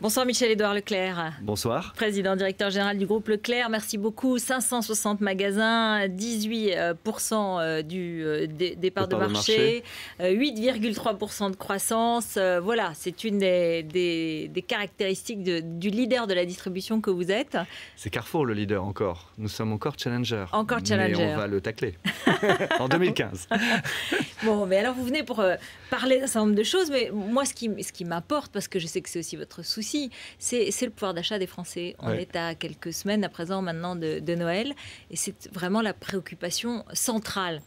Bonsoir Michel-Édouard Leclerc. Bonsoir. Président directeur général du groupe Leclerc. Merci beaucoup. 560 magasins, 18% des parts de marché, 8,3% de croissance. Voilà, c'est une des caractéristiques du leader de la distribution que vous êtes. C'est Carrefour le leader encore. Nous sommes encore challenger. Encore challenger. Mais on va le tacler en 2015. Bon, mais alors vous venez pour parler d'un certain nombre de choses, mais moi ce qui m'importe, parce que je sais que c'est aussi votre souci, c'est le pouvoir d'achat des Français. On est à quelques semaines à présent maintenant de Noël, et c'est vraiment la préoccupation centrale.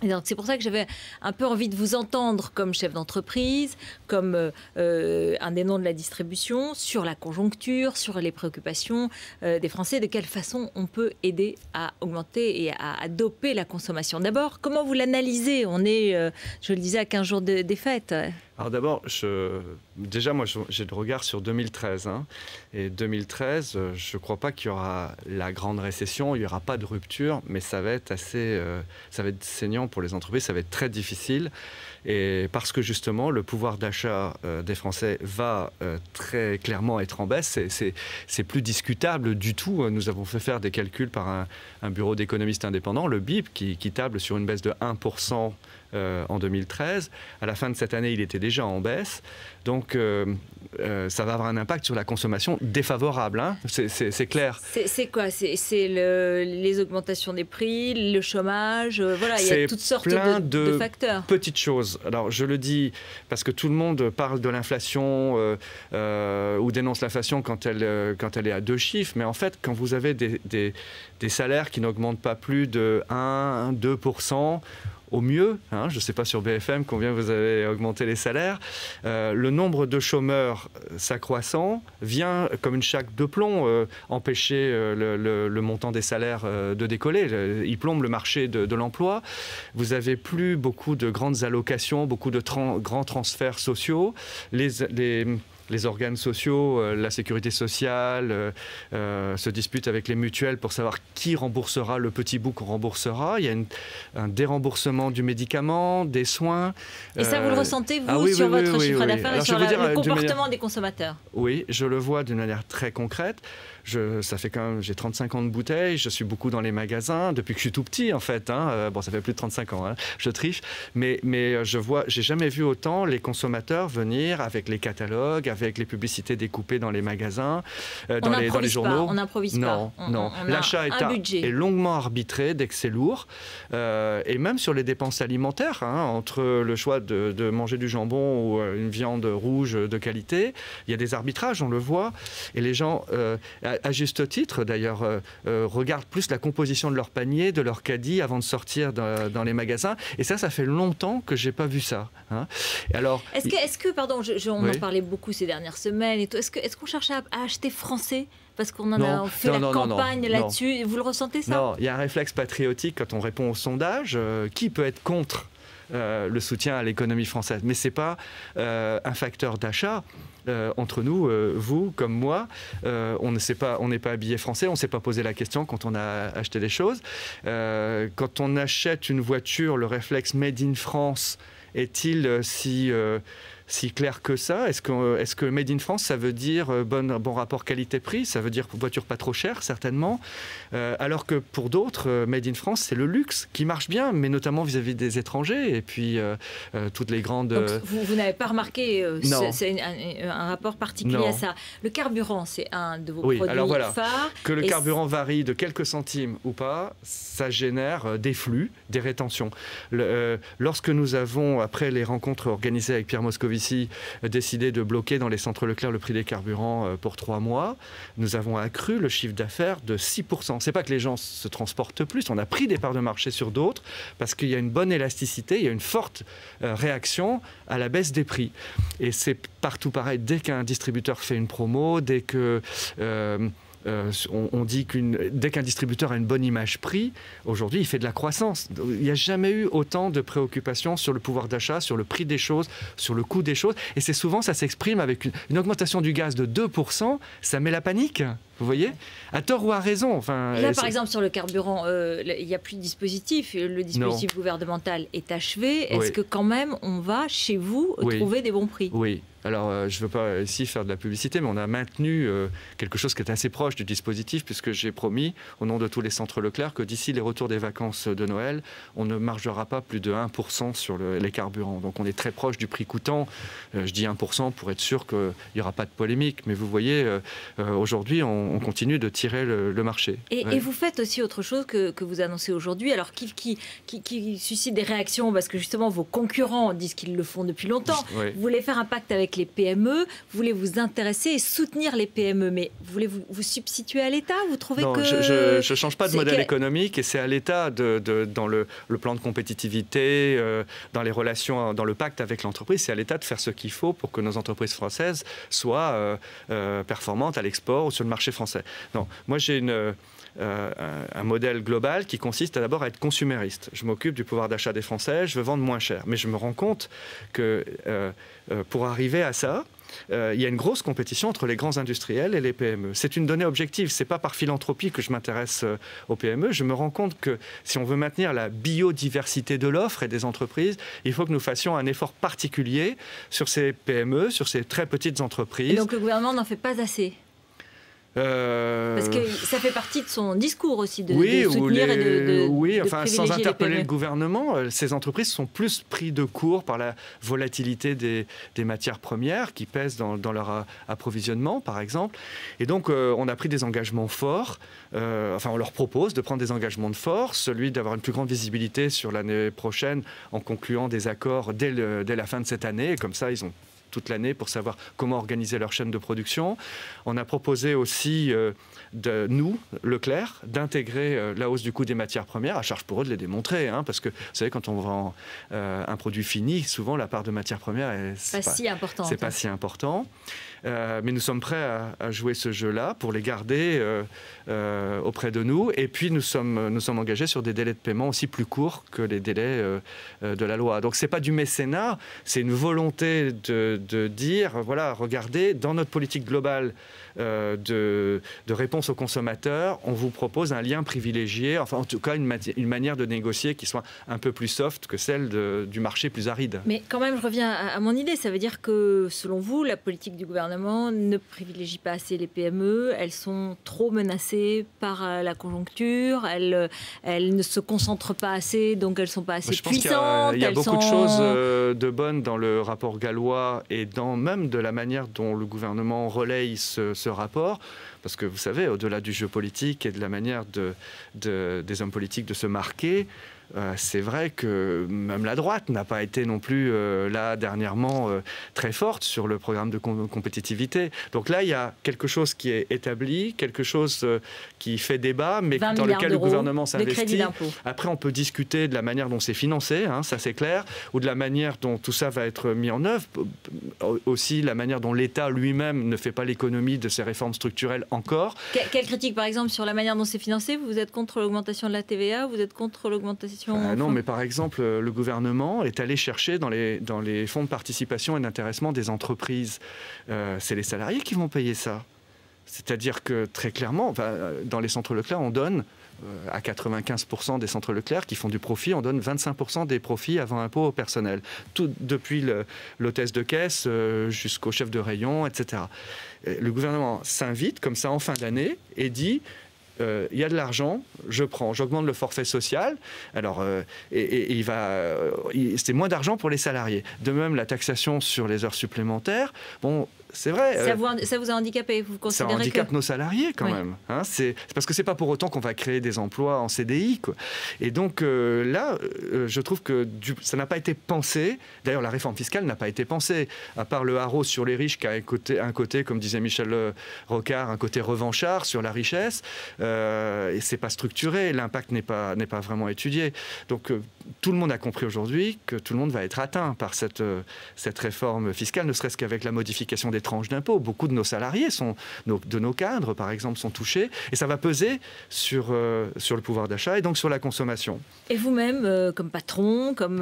Et donc c'est pour ça que j'avais un peu envie de vous entendre comme chef d'entreprise, comme un des noms de la distribution, sur la conjoncture, sur les préoccupations des Français, de quelle façon on peut aider à augmenter et à doper la consommation. D'abord, comment vous l'analysez? On est, je le disais, à 15 jours des fêtes. Alors d'abord, déjà moi j'ai le regard sur 2013. Et 2013, je ne crois pas qu'il y aura la grande récession, il n'y aura pas de rupture, mais ça va être ça va être saignant pour les entreprises, ça va être très difficile. Et parce que justement, le pouvoir d'achat des Français va très clairement être en baisse, c'est plus discutable du tout. Nous avons fait faire des calculs par un bureau d'économistes indépendants, le BIP, qui table sur une baisse de 1% en 2013. À la fin de cette année, il était déjà en baisse. Donc, ça va avoir un impact sur la consommation défavorable. C'est clair. C'est quoi? C'est les augmentations des prix, le chômage, voilà, il y a toutes sortes de facteurs. Petites choses. Alors, je le dis parce que tout le monde parle de l'inflation ou dénonce l'inflation quand elle est à 2 chiffres. Mais en fait, quand vous avez des salaires qui n'augmentent pas plus de 1-2%, au mieux, je ne sais pas sur BFM combien vous avez augmenté les salaires, le nombre de chômeurs s'accroissant vient comme une chape de plomb empêcher le montant des salaires de décoller. Il plombe le marché de l'emploi. Vous n'avez plus beaucoup de grandes allocations, beaucoup de grands transferts sociaux. Les organes sociaux, la sécurité sociale se disputent avec les mutuelles pour savoir qui remboursera le petit bout qu'on remboursera. Il y a un déremboursement du médicament, des soins. Et ça, vous le ressentez, vous, sur votre chiffre d'affaires et sur le comportement des consommateurs? Oui, je le vois d'une manière très concrète. Ça fait quand même, j'ai 35 ans de bouteille, je suis beaucoup dans les magasins, depuis que je suis tout petit en fait. Bon, ça fait plus de 35 ans, je triche. Mais je vois, j'ai jamais vu autant les consommateurs venir avec les catalogues, avec les publicités découpées dans les magasins, dans les journaux. On n'improvise pas. Non. L'achat est longuement arbitré dès que c'est lourd. Et même sur les dépenses alimentaires, entre le choix de manger du jambon ou une viande rouge de qualité, il y a des arbitrages, on le voit. Et les gens, à juste titre d'ailleurs, regardent plus la composition de leur panier, de leur caddie avant de sortir dans les magasins. Et ça fait longtemps que je n'ai pas vu ça. Alors, est-ce que pardon, on en parlait beaucoup ces dernières semaines et tout. Est-ce qu'on cherche à acheter français parce qu'on a fait la campagne là-dessus? Vous le ressentez ça? Non, il y a un réflexe patriotique quand on répond au sondage. Qui peut être contre le soutien à l'économie française? Mais ce n'est pas un facteur d'achat. Entre nous, vous comme moi, on n'est pas habillé français, on ne s'est pas posé la question quand on a acheté des choses. Quand on achète une voiture, le réflexe Made in France est-il si clair que ça? Est-ce que Made in France, ça veut dire bon rapport qualité-prix? Ça veut dire voiture pas trop chère, certainement. Alors que pour d'autres, Made in France, c'est le luxe qui marche bien, mais notamment vis-à-vis des étrangers. Et puis, toutes les grandes... Donc, vous n'avez pas remarqué c'est un rapport particulier à ça. Le carburant, c'est un de vos produits alors voilà, phares. Que le carburant varie de quelques centimes ou pas, ça génère des flux, des rétentions. Lorsque nous avons, après les rencontres organisées avec Pierre Moscovici, décidé de bloquer dans les centres Leclerc le prix des carburants pour 3 mois, nous avons accru le chiffre d'affaires de 6%. C'est pas que les gens se transportent plus, on a pris des parts de marché sur d'autres parce qu'il y a une bonne élasticité, il y a une forte réaction à la baisse des prix. Et c'est partout pareil, dès qu'un distributeur fait une promo, dès que... on dit dès qu'un distributeur a une bonne image prix, aujourd'hui, il fait de la croissance. Il n'y a jamais eu autant de préoccupations sur le pouvoir d'achat, sur le prix des choses, sur le coût des choses. Et c'est souvent, ça s'exprime avec une augmentation du gaz de 2%, ça met la panique. Vous voyez, à tort ou à raison. Enfin, là, par exemple, sur le carburant, il n'y a plus de dispositif. Le dispositif gouvernemental est achevé. Est-ce que quand même, on va chez vous trouver des bons prix? Oui. Alors, je ne veux pas ici faire de la publicité, mais on a maintenu quelque chose qui est assez proche du dispositif, puisque j'ai promis, au nom de tous les centres Leclerc, que d'ici les retours des vacances de Noël, on ne margera pas plus de 1% sur les carburants. Donc, on est très proche du prix coûtant. Je dis 1% pour être sûr qu'il n'y aura pas de polémique. Mais vous voyez, aujourd'hui, on continue de tirer le marché. Et vous faites aussi autre chose que vous annoncez aujourd'hui, alors qui suscite des réactions, parce que justement, vos concurrents disent qu'ils le font depuis longtemps. Vous voulez faire un pacte avec les PME, vous voulez vous intéresser et soutenir les PME, mais vous voulez vous substituer à l'État? Vous trouvez non, que... je ne change pas de modèle économique, et c'est à l'État, dans le plan de compétitivité, dans les relations, dans le pacte avec l'entreprise, c'est à l'État de faire ce qu'il faut pour que nos entreprises françaises soient performantes à l'export ou sur le marché français. Non, moi j'ai un modèle global qui consiste d'abord à être consumériste. Je m'occupe du pouvoir d'achat des Français, je veux vendre moins cher. Mais je me rends compte que pour arriver à ça, il y a une grosse compétition entre les grands industriels et les PME. C'est une donnée objective, ce n'est pas par philanthropie que je m'intéresse aux PME. Je me rends compte que si on veut maintenir la biodiversité de l'offre et des entreprises, il faut que nous fassions un effort particulier sur ces PME, sur ces très petites entreprises. Et donc le gouvernement n'en fait pas assez? Parce que ça fait partie de son discours aussi, de soutenir et de sans interpeller le PME. Gouvernement, ces entreprises sont plus pris de court par la volatilité des matières premières qui pèsent dans leur approvisionnement, par exemple. Et donc, on a pris des engagements forts. On leur propose de prendre des engagements de force, celui d'avoir une plus grande visibilité sur l'année prochaine en concluant des accords dès la fin de cette année. Et comme ça, ils ont toute l'année pour savoir comment organiser leur chaîne de production. On a proposé aussi, nous, Leclerc, d'intégrer la hausse du coût des matières premières, à charge pour eux de les démontrer, parce que vous savez, quand on vend un produit fini, souvent la part de matières premières, c'est pas si important. Mais nous sommes prêts à jouer ce jeu-là pour les garder auprès de nous. Et puis nous sommes engagés sur des délais de paiement aussi plus courts que les délais de la loi. Donc c'est pas du mécénat, c'est une volonté de dire, voilà, regardez, dans notre politique globale de réponse aux consommateurs, on vous propose un lien privilégié, enfin en tout cas une manière de négocier qui soit un peu plus soft que celle du marché plus aride. Mais quand même, je reviens à mon idée, ça veut dire que selon vous, la politique du gouvernement ne privilégie pas assez les PME, elles sont trop menacées par la conjoncture, elles ne se concentrent pas assez, donc elles ne sont pas assez puissantes. Il y a beaucoup de choses de bonnes dans le rapport Gallois et même de la manière dont le gouvernement relaye ce rapport. Parce que vous savez, au-delà du jeu politique et de la manière des hommes politiques de se marquer, c'est vrai que même la droite n'a pas été non plus là dernièrement très forte sur le programme de compétitivité. Donc là, il y a quelque chose qui est établi, quelque chose qui fait débat, mais dans lequel le gouvernement s'investit. Après, on peut discuter de la manière dont c'est financé, ça c'est clair, ou de la manière dont tout ça va être mis en œuvre. Aussi, la manière dont l'État lui-même ne fait pas l'économie de ces réformes structurelles encore. Quelle critique, par exemple, sur la manière dont c'est financé? Vous êtes contre l'augmentation de la TVA? Vous êtes contre l'augmentation... Non, mais par exemple, le gouvernement est allé chercher dans les fonds de participation et d'intéressement des entreprises. C'est les salariés qui vont payer ça. C'est-à-dire que très clairement, dans les centres Leclerc, on donne à 95% des centres Leclerc qui font du profit, on donne 25% des profits avant impôt au personnel. Tout, depuis l'hôtesse de caisse jusqu'au chef de rayon, etc. Le gouvernement s'invite comme ça en fin d'année et dit... il y a de l'argent, je prends, j'augmente le forfait social. Alors, c'est moins d'argent pour les salariés. De même, la taxation sur les heures supplémentaires. Bon, c'est vrai. Ça vous a handicapé, vous considérez ça handicape nos salariés quand même. C'est parce que c'est pas pour autant qu'on va créer des emplois en CDI, quoi. Et donc là, je trouve que ça n'a pas été pensé. D'ailleurs, la réforme fiscale n'a pas été pensée, à part le haro sur les riches qui a un côté, comme disait Michel Rocard, un côté revanchard sur la richesse. Et c'est pas structuré. L'impact n'est pas vraiment étudié. Donc tout le monde a compris aujourd'hui que tout le monde va être atteint par cette réforme fiscale, ne serait-ce qu'avec la modification des tranches d'impôts. Beaucoup de nos salariés, de nos cadres, par exemple, sont touchés. Et ça va peser sur le pouvoir d'achat et donc sur la consommation. Et vous-même, comme patron, comme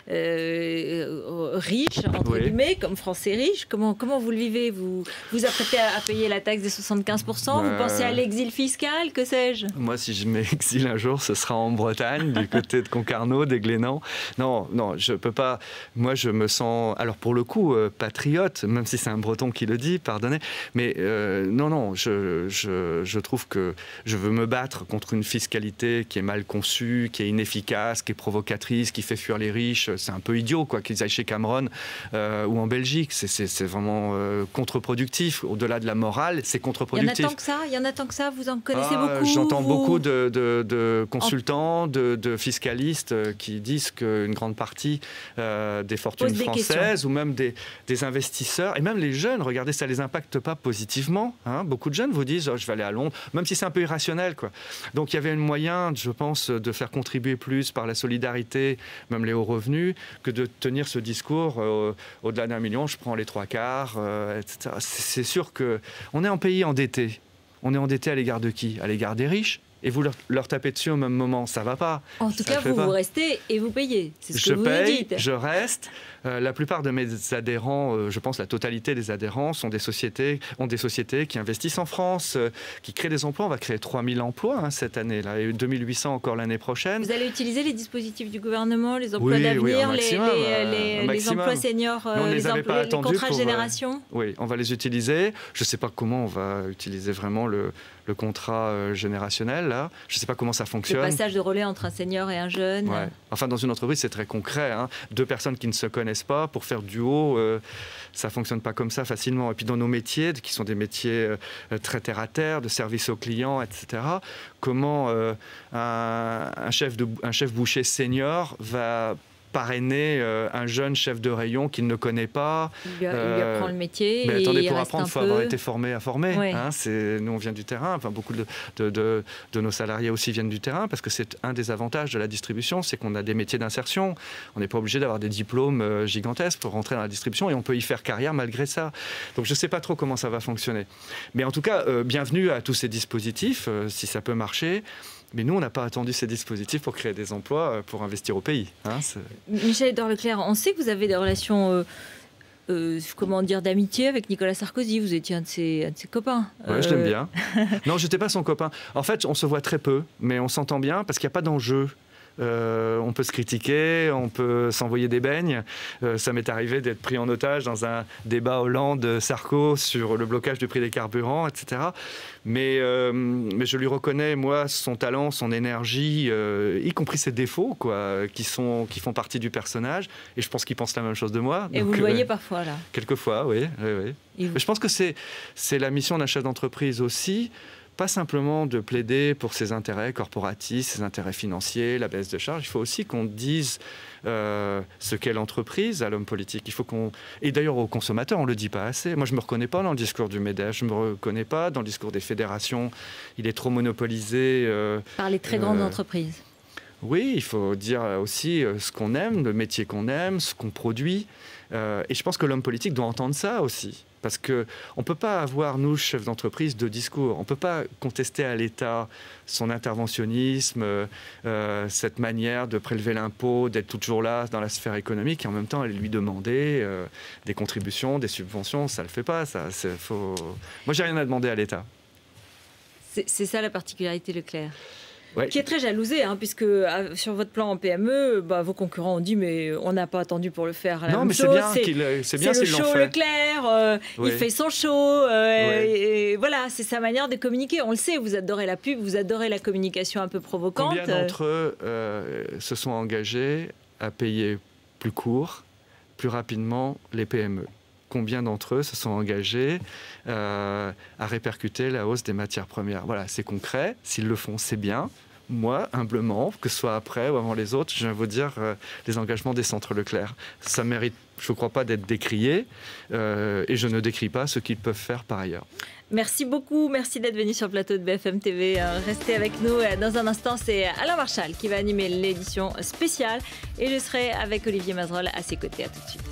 riche, entre guillemets, comme Français riche, comment vous le vivez? Vous apprêtez à payer la taxe des 75%? Vous pensez à l'exil fiscal? Que sais-je? Moi, si je m'exile un jour, ce sera en Bretagne, du côté de Concarneau, des Glénans. Non, je peux pas. Moi, je me sens, alors pour le coup, patriote, même si c'est un Breton qui le dit, pardonnez. Mais non, je trouve que je veux me battre contre une fiscalité qui est mal conçue, qui est inefficace, qui est provocatrice, qui fait fuir les riches. C'est un peu idiot, quoi, qu'ils aillent chez Cameron ou en Belgique. C'est vraiment contre-productif. Au-delà de la morale, c'est contre-productif. Il y en a tant que ça, vous en connaissez beaucoup? J'entends beaucoup de consultants, de fiscalistes qui disent qu'une grande partie des fortunes françaises ou même des investisseurs, et même les jeunes, regardez, ça ne les impacte pas positivement. Hein. Beaucoup de jeunes vous disent je vais aller à Londres, même si c'est un peu irrationnel, quoi. Donc il y avait un moyen, je pense, de faire contribuer plus par la solidarité, même les hauts revenus, que de tenir ce discours au-delà d'1 million, je prends les 3/4, etc. C'est sûr qu'on est un pays endetté. On est endetté à l'égard de qui? À l'égard des riches. Et vous leur tapez dessus au même moment, ça va pas. En tout cas, vous restez et vous payez. C'est ce que vous nous dites. Je reste. La plupart de mes adhérents, je pense la totalité des adhérents, ont des sociétés qui investissent en France, qui créent des emplois. On va créer 3000 emplois cette année-là, et 2800 encore l'année prochaine. Vous allez utiliser les dispositifs du gouvernement, les emplois d'avenir, les emplois seniors, les contrats de génération? Oui, on va les utiliser. Je ne sais pas comment on va utiliser vraiment le contrat générationnel. Là. Je ne sais pas comment ça fonctionne. Le passage de relais entre un senior et un jeune. Ouais. Enfin, dans une entreprise, c'est très concret. Hein. Deux personnes qui ne se connaissent pas, pour faire duo, ça ne fonctionne pas comme ça facilement. Et puis dans nos métiers, qui sont des métiers très terre-à-terre, de service aux clients, etc., comment un chef boucher senior va parrainer un jeune chef de rayon qu'il ne connaît pas. Il lui apprend le métier. Mais attendez, pour apprendre, il faut avoir été formé à former. Oui. Hein, nous, on vient du terrain. Enfin, beaucoup de nos salariés aussi viennent du terrain, parce que c'est un des avantages de la distribution, c'est qu'on a des métiers d'insertion. On n'est pas obligé d'avoir des diplômes gigantesques pour rentrer dans la distribution, et on peut y faire carrière malgré ça. Donc, je ne sais pas trop comment ça va fonctionner. Mais en tout cas, bienvenue à tous ces dispositifs, si ça peut marcher. Mais nous, on n'a pas attendu ces dispositifs pour créer des emplois, pour investir au pays. Hein, Michel-Édouard Leclerc, on sait que vous avez des relations d'amitié avec Nicolas Sarkozy. Vous étiez un de ses copains. Oui, je l'aime bien. Non, je n'étais pas son copain. En fait, on se voit très peu, mais on s'entend bien parce qu'il n'y a pas d'enjeu. On peut se critiquer, on peut s'envoyer des beignes. Ça m'est arrivé d'être pris en otage dans un débat Hollande-Sarko sur le blocage du prix des carburants, etc. Mais je lui reconnais, moi, son talent, son énergie, y compris ses défauts, quoi, qui font partie du personnage. Et je pense qu'il pense la même chose de moi. Et donc, vous le voyez parfois, là? Quelquefois, oui. Mais je pense que c'est la mission d'un chef d'entreprise aussi. Pas simplement de plaider pour ses intérêts corporatistes, ses intérêts financiers, la baisse de charges. Il faut aussi qu'on dise ce qu'est l'entreprise à l'homme politique. Il faut et d'ailleurs aux consommateurs, on ne le dit pas assez. Moi, je ne me reconnais pas dans le discours du MEDEF, je ne me reconnais pas dans le discours des fédérations. Il est trop monopolisé. Par les très grandes entreprises. Oui, il faut dire aussi ce qu'on aime, le métier qu'on aime, ce qu'on produit. Et je pense que l'homme politique doit entendre ça aussi. Parce qu'on ne peut pas avoir, nous, chefs d'entreprise, deux discours. On ne peut pas contester à l'État son interventionnisme, cette manière de prélever l'impôt, d'être toujours là dans la sphère économique, et en même temps aller lui demander des contributions, des subventions. Ça ne le fait pas. Moi, j'ai rien à demander à l'État. C'est ça la particularité Leclerc. Ouais. Qui est très jalousé, hein, puisque sur votre plan en PME, vos concurrents ont dit mais on n'a pas attendu pour le faire. Non, mais c'est bien s'ils l'ont fait. C'est le show Leclerc, il fait son show, et voilà, c'est sa manière de communiquer. On le sait, vous adorez la pub, vous adorez la communication un peu provocante. Combien d'entre eux se sont engagés à payer plus court, plus rapidement les PME? Combien d'entre eux se sont engagés à répercuter la hausse des matières premières? Voilà, c'est concret. S'ils le font, c'est bien. Moi, humblement, que ce soit après ou avant les autres, je viens vous dire les engagements des centres Leclerc. Ça mérite, je ne crois pas, d'être décrié. Et je ne décris pas ce qu'ils peuvent faire par ailleurs. Merci beaucoup, merci d'être venu sur le plateau de BFM TV. Restez avec nous. Dans un instant, c'est Alain Marchal qui va animer l'édition spéciale et je serai avec Olivier Mazerolle à ses côtés. À tout de suite.